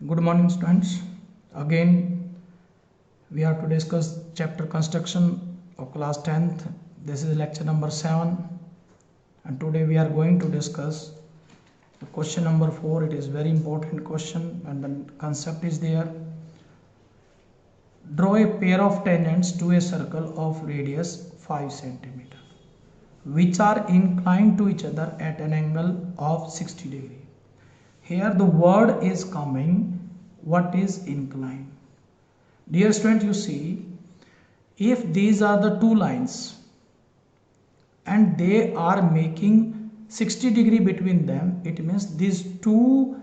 Good morning, students. Again, we have to discuss chapter construction of class 10th. This is lecture number 7, and today we are going to discuss the question number 4. It is very important question, and the concept is there. Draw a pair of tangents to a circle of radius 5 cm, which are inclined to each other at an angle of 60 degree. Here the word is coming, what is inclined. Dear student, you see, if these are the two lines and they are making 60 degree between them, it means these two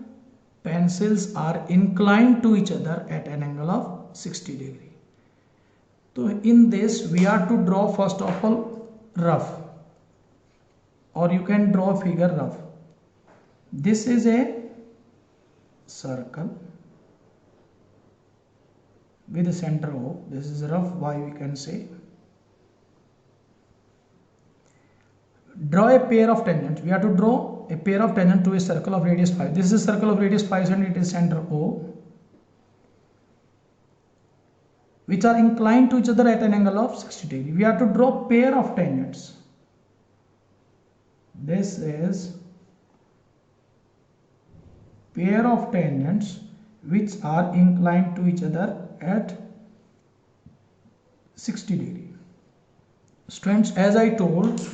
pencils are inclined to each other at an angle of 60 degree. So in this we are to draw first of all rough, or you can draw a figure rough. This is a circle with a center O. This is rough. Why we can say? Draw a pair of tangents. We have to draw a pair of tangents to a circle of radius 5. This is a circle of radius 5 and it is center O, which are inclined to each other at an angle of 60 degree. We have to draw pair of tangents. This is pair of tangents which are inclined to each other at 60 degree. Students, as I told,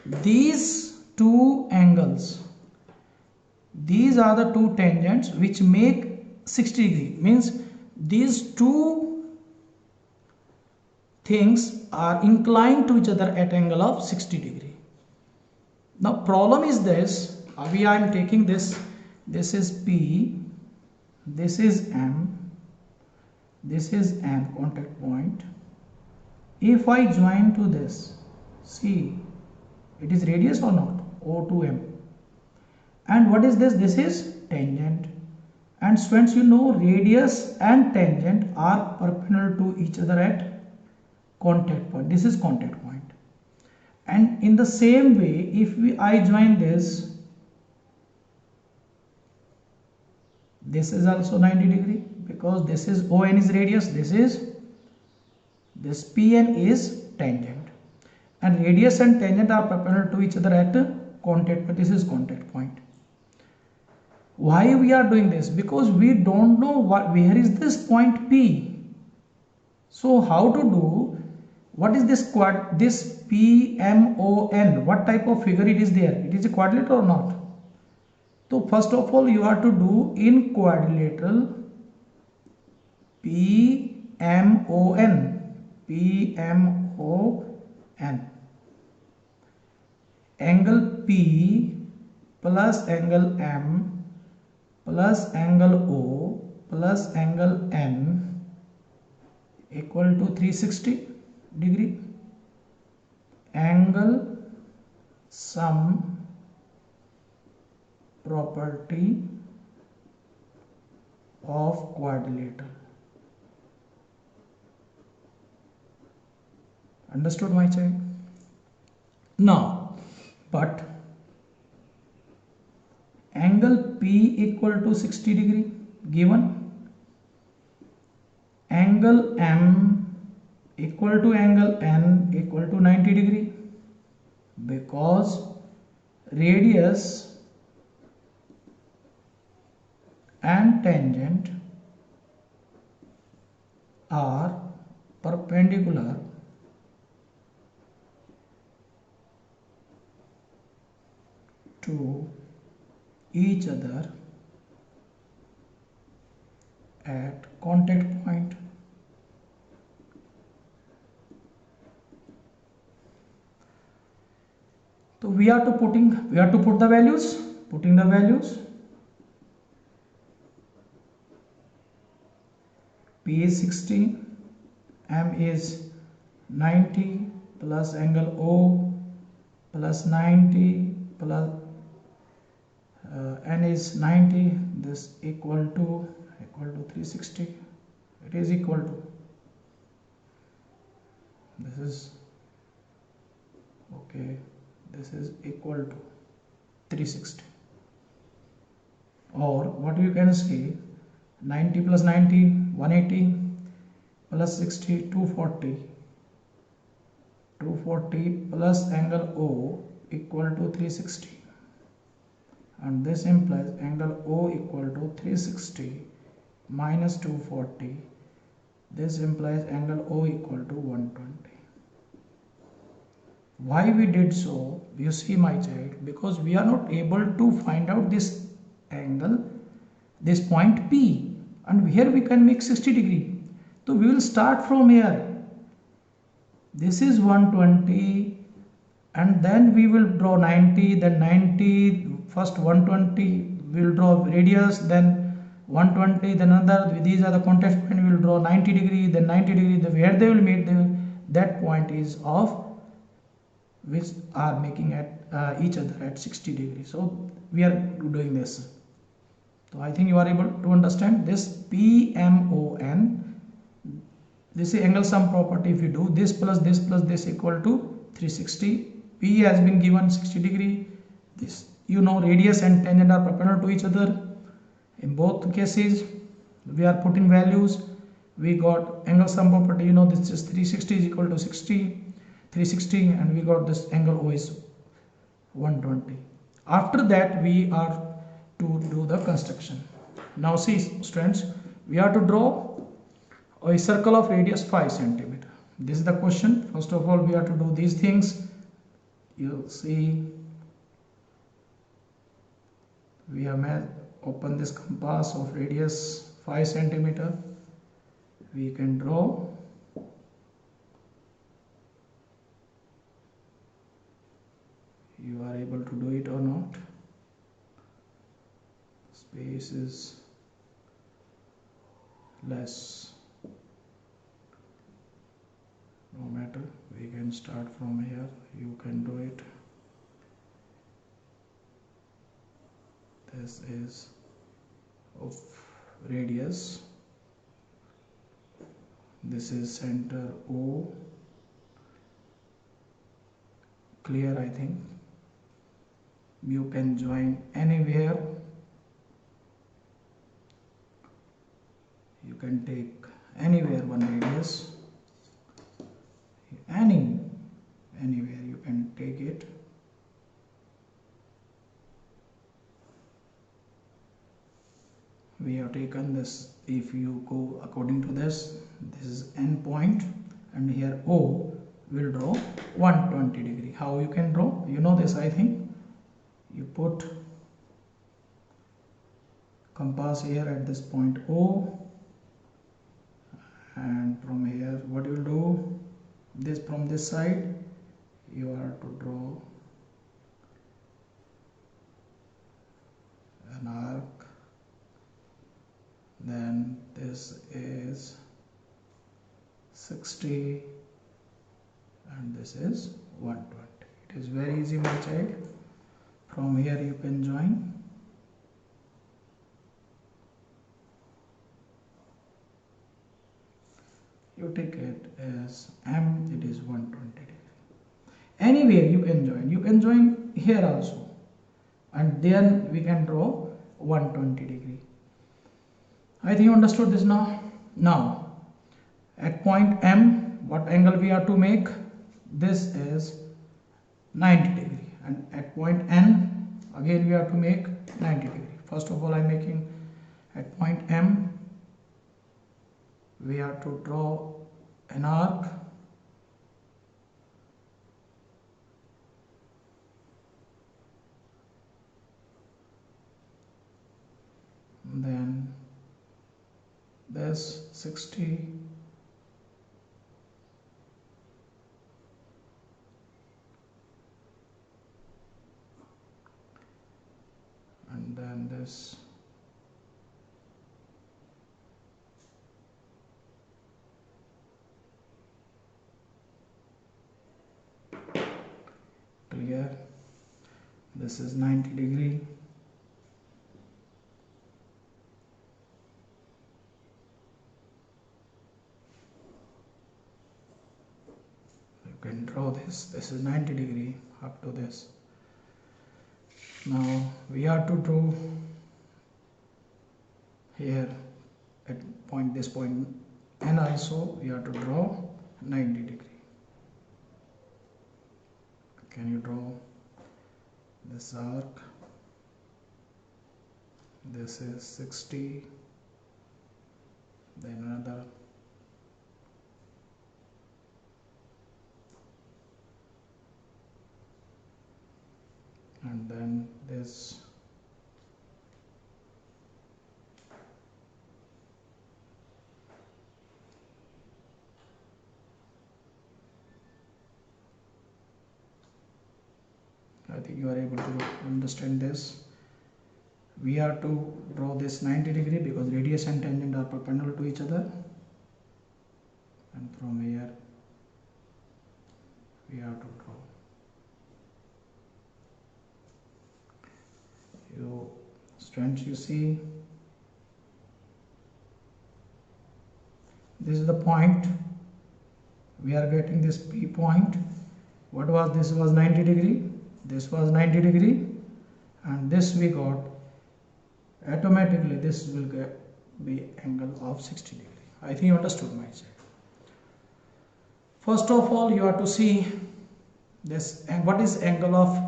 these two angles, these are the two tangents which make 60 degree, means these two things are inclined to each other at angle of 60 degree. Now problem is this, I am taking this is P, this is M, this is N, contact point. If I join to this, see, it is radius or not? O to M. And what is this? This is tangent. And students, you know, radius and tangent are perpendicular to each other at contact point. This is contact point. And in the same way, if I join this is also 90 degree, because this is ON is radius, this PN is tangent, and radius and tangent are perpendicular to each other at contact point. This is contact point. Why we are doing this? Because we don't know where is this point P. So how to do, what is this this PMON, what type of figure it is there? It is a quadrilateral or not? So first of all you have to do in quadrilateral PMON. Angle P plus angle M plus angle O plus angle N equal to 360 degree. Angle sum property of quadrilateral. Understood, my child? Now, but angle P equal to 60 degree given, angle M equal to angle N equal to 90 degree, because radius and tangent are perpendicular to each other at contact point. So we have to put the values, putting the values. P is 60, M is 90 plus angle O plus 90 plus N is 90, this equal to 360. It is equal to, this is okay, this is equal to 360. Or what you can say, 90 plus 90, 180, plus 60, 240. 240 plus angle O equal to 360, and this implies angle O equal to 360 minus 240. This implies angle O equal to 120. Why we did so? You see, my child, because we are not able to find out this angle, this point P, and here we can make 60 degree. So we will start from here. This is 120, and then we will draw 90, then 90, first 120, we will draw radius, then 120, then another, these are the contact point, we will draw 90 degree, then 90 degree, where they will meet, that point is of which are making at each other at 60 degrees. So we are doing this. So I think you are able to understand this PMON. This is angle sum property. If you do this plus this equal to 360. P has been given 60 degree. This, you know, radius and tangent are perpendicular to each other. In both cases we are putting values. We got angle sum property, you know, this is 360 is equal to 60, 360, and we got this angle O is 120. After that we are to do the construction. Now see, students, we have to draw a circle of radius 5 centimeter. This is the question. First of all, we have to do these things. You see, we have open this compass of radius 5 centimeter. We can draw you are able to do it or not. Space is less, no matter, we can start from here, you can do it. This is of radius, this is center O. Clear, I think. You can join anywhere. You can take anywhere one radius, anywhere you can take it. We have taken this. If you go according to this is N point, and here O will draw 120 degree. How you can draw? You know this, I think. You put compass here at this point O, and from here what you will do, this from this side you are to draw an arc, then this is 60 and this is 120. It is very easy, my child. From here you can join. You take it as M, it is 120 degree. Anywhere you can join. You can join here also, and then we can draw 120 degree. I think you understood this now. Now at point M, what angle we have to make? This is 90 degree, and at point N again we have to make 90 degree. First of all, I am making at point M, we have to draw an arc, then this 60, and then this clear. This is 90 degree. You can draw this. This is 90 degree up to this. Now we have to draw here at point, this point, and also we have to draw 90 degree. Can you draw this arc? This is 60, then another, and then this. I think you are able to understand this. We have to draw this 90 degree because radius and tangent are perpendicular to each other, and from here we have to draw. Students, you see, this is the point. We are getting this P point. What was this? Was 90 degree. This was 90 degree, and this we got. Automatically this will be angle of 60 degree. I think you understood my side. First of all, you have to see this, and what is angle of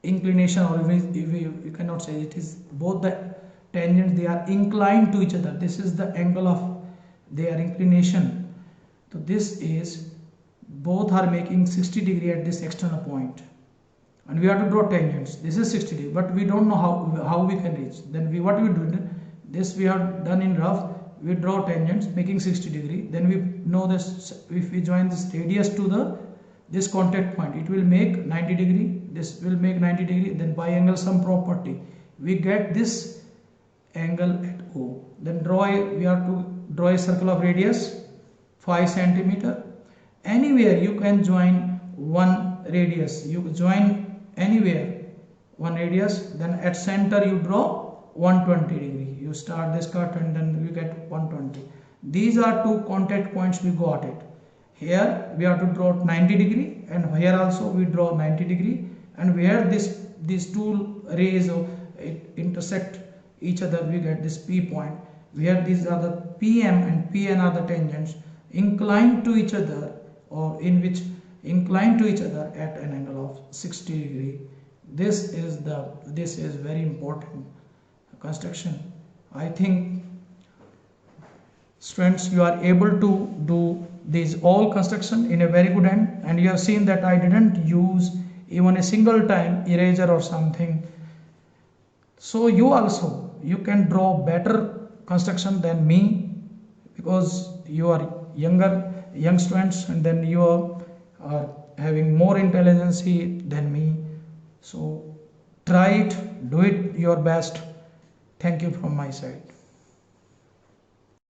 inclination, or you cannot say it is both the tangents, they are inclined to each other. This is the angle of their inclination. So this is, both are making 60 degree at this external point, and we have to draw tangents. This is 60 degree, but we don't know how we can reach. Then what we do, this we have done in rough. We draw tangents making 60 degree. Then we know this, if we join this radius to this contact point, it will make 90 degree. This will make 90 degree. Then by angle sum property, we get this angle at O. Then we have to draw a circle of radius 5 centimeter. Anywhere you can join one radius. You join anywhere one radius. Then at center you draw 120 degree. You start this cut and then you get 120. These are two contact points we got it. Here we have to draw 90 degree, and here also we draw 90 degree, and where these two rays intersect each other, we get this P point, where these are the PM and PN are the tangents inclined to each other, or in which inclined to each other at an angle of 60 degree. This is very important construction. I think students, you are able to do these all construction in a very good end, and you have seen that I didn't use even a single time eraser or something. So you can draw better construction than me, because you are young students, and then you are having more intelligence than me. So try it, do it your best. Thank you from my side.